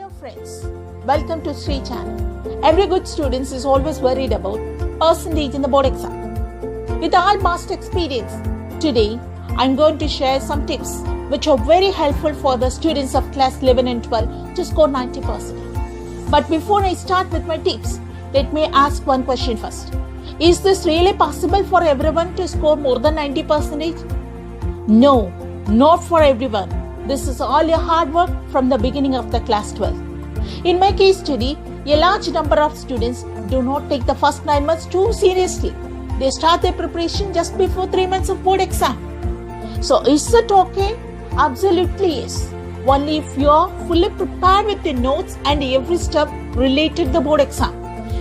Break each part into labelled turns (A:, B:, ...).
A: Hello friends, welcome to Sri channel. Every good student is always worried about percentage in the board exam. With all past experience, today I am going to share some tips which are very helpful for the students of class 11 and 12 to score 90%. But before I start with my tips, let me ask one question first. Is this really possible for everyone to score more than 90%? No, not for everyone. This is all your hard work from the beginning of the class 12. In my case study, a large number of students do not take the first 9 months too seriously. They start their preparation just before 3 months of board exam. So is it okay? Absolutely yes. Only if you are fully prepared with the notes and every step related to the board exam.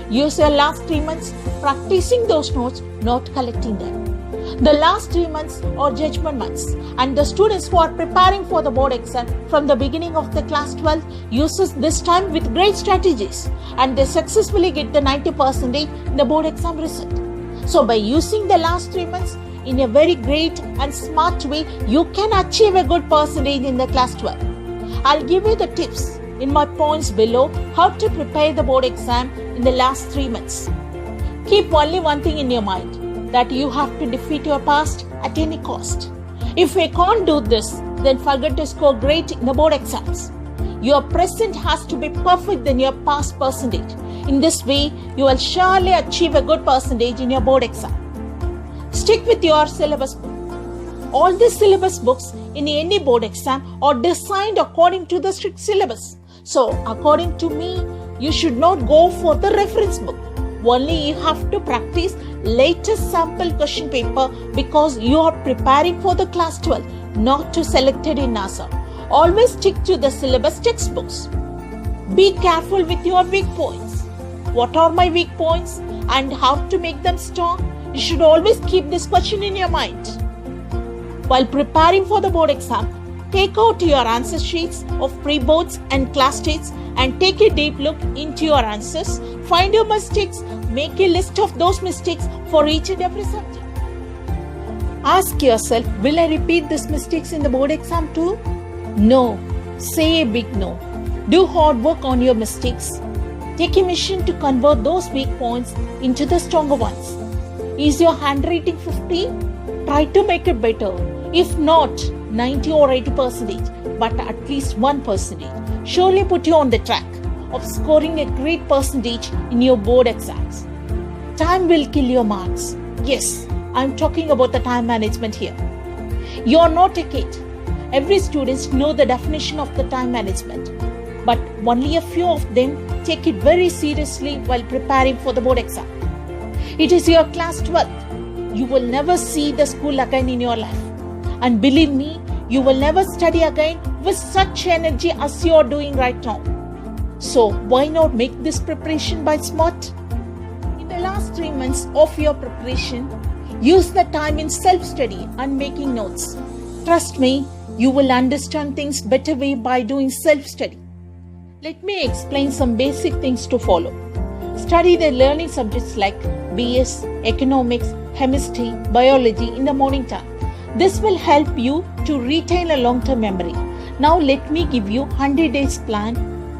A: Use your last 3 months practicing those notes, not collecting them. The last 3 months are judgment months, and the students who are preparing for the board exam from the beginning of the class 12 uses this time with great strategies, and they successfully get the 90% in the board exam result. So by using the last 3 months in a very great and smart way, you can achieve a good percentage in the class 12. I'll give you the tips in my points below how to prepare the board exam in the last 3 months. Keep only one thing in your mind, that you have to defeat your past at any cost. If you can't do this, then forget to score great in the board exams. Your present has to be perfect than your past percentage. In this way, you will surely achieve a good percentage in your board exam. Stick with your syllabus book. All the syllabus books in any board exam are designed according to the strict syllabus. So, according to me, you should not go for the reference book. Only you have to practice latest sample question paper because you are preparing for the class 12, not to selected in NASA. Always stick to the syllabus textbooks. Be careful with your weak points. What are my weak points and how to make them strong? You should always keep this question in your mind. While preparing for the board exam, take out your answer sheets of pre-boards and class tests and take a deep look into your answers. Find your mistakes, make a list of those mistakes for each and every subject. Ask yourself, will I repeat these mistakes in the board exam too? No. Say a big no. Do hard work on your mistakes. Take a mission to convert those weak points into the stronger ones. Is your handwriting 50? Try to make it better. If not 90 or 80%, but at least 1%, surely put you on the track of scoring a great percentage in your board exams. Time will kill your marks. Yes, I'm talking about the time management here. You are not a kid. Every student knows the definition of the time management, but only a few of them take it very seriously while preparing for the board exam. It is your class 12. You will never see the school again in your life. And believe me, you will never study again with such energy as you are doing right now. So why not make this preparation by smart? In the last 3 months of your preparation, use the time in self-study and making notes. Trust me, you will understand things better way by doing self-study. Let me explain some basic things to follow. Study the learning subjects like BS, economics, chemistry, biology in the morning time. This will help you to retain a long-term memory. Now let me give you 100 days plan,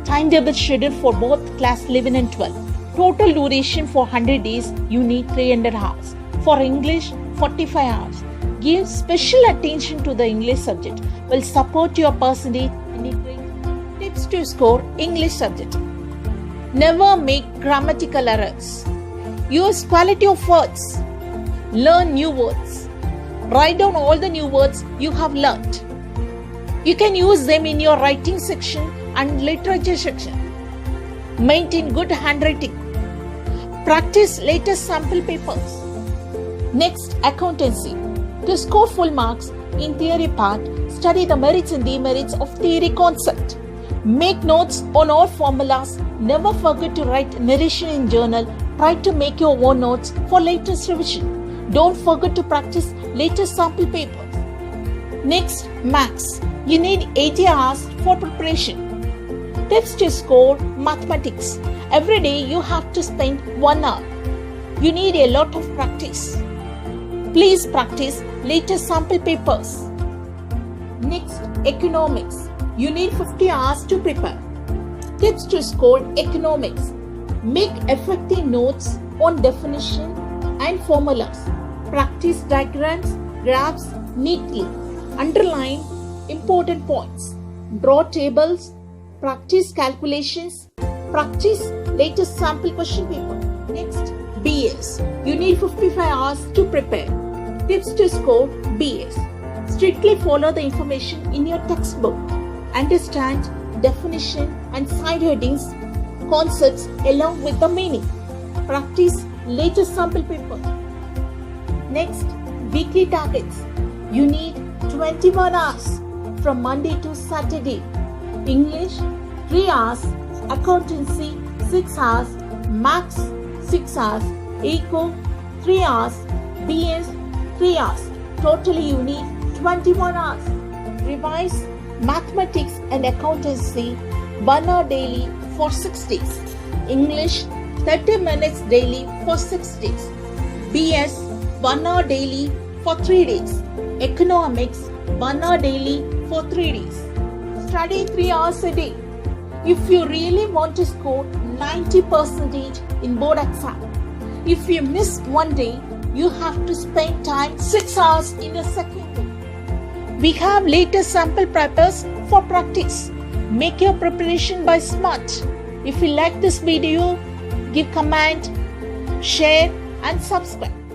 A: timetable schedule for both class 11 and 12. Total duration for 100 days, you need 300 hours. For English, 45 hours. Give special attention to the English subject. Will support your percentage in equating. Tips to score English subject. Never make grammatical errors. Use quality of words. Learn new words. Write down all the new words you have learnt. You can use them in your writing section and literature section. Maintain good handwriting. Practice latest sample papers. Next, accountancy. To score full marks in theory part, study the merits and demerits of theory concept. Make notes on all formulas. Never forget to write narration in journal. Try to make your own notes for latest revision. Don't forget to practice latest sample papers. Next, maths. You need 80 hours for preparation. Tips to score mathematics. Every day you have to spend 1 hour. You need a lot of practice. Please practice latest sample papers. Next, economics. You need 50 hours to prepare. Tips to score economics. Make effective notes on definition and formulas. Practice diagrams, graphs neatly. Underline important points. Draw tables. Practice calculations. Practice latest sample question paper. Next, BS. You need 55 hours to prepare. Tips to score BS. Strictly follow the information in your textbook. Understand definition and side headings, concepts along with the meaning. Practice latest sample paper. Next, weekly targets. You need 21 hours from Monday to Saturday. English 3 hours, accountancy 6 hours, maths 6 hours, eco 3 hours, BS 3 hours. Totally you need 21 hours. Revise mathematics and accountancy 1 hour daily for 6 days. English 30 minutes daily for 6 days. BS 1 hour daily for 3 days. Economics 1 hour daily for 3 days. Study 3 hours a day. If you really want to score 90% in board exam, if you miss one day, you have to spend time 6 hours in a second day. We have latest sample papers for practice. Make your preparation by smart. If you like this video, give comment, share and subscribe.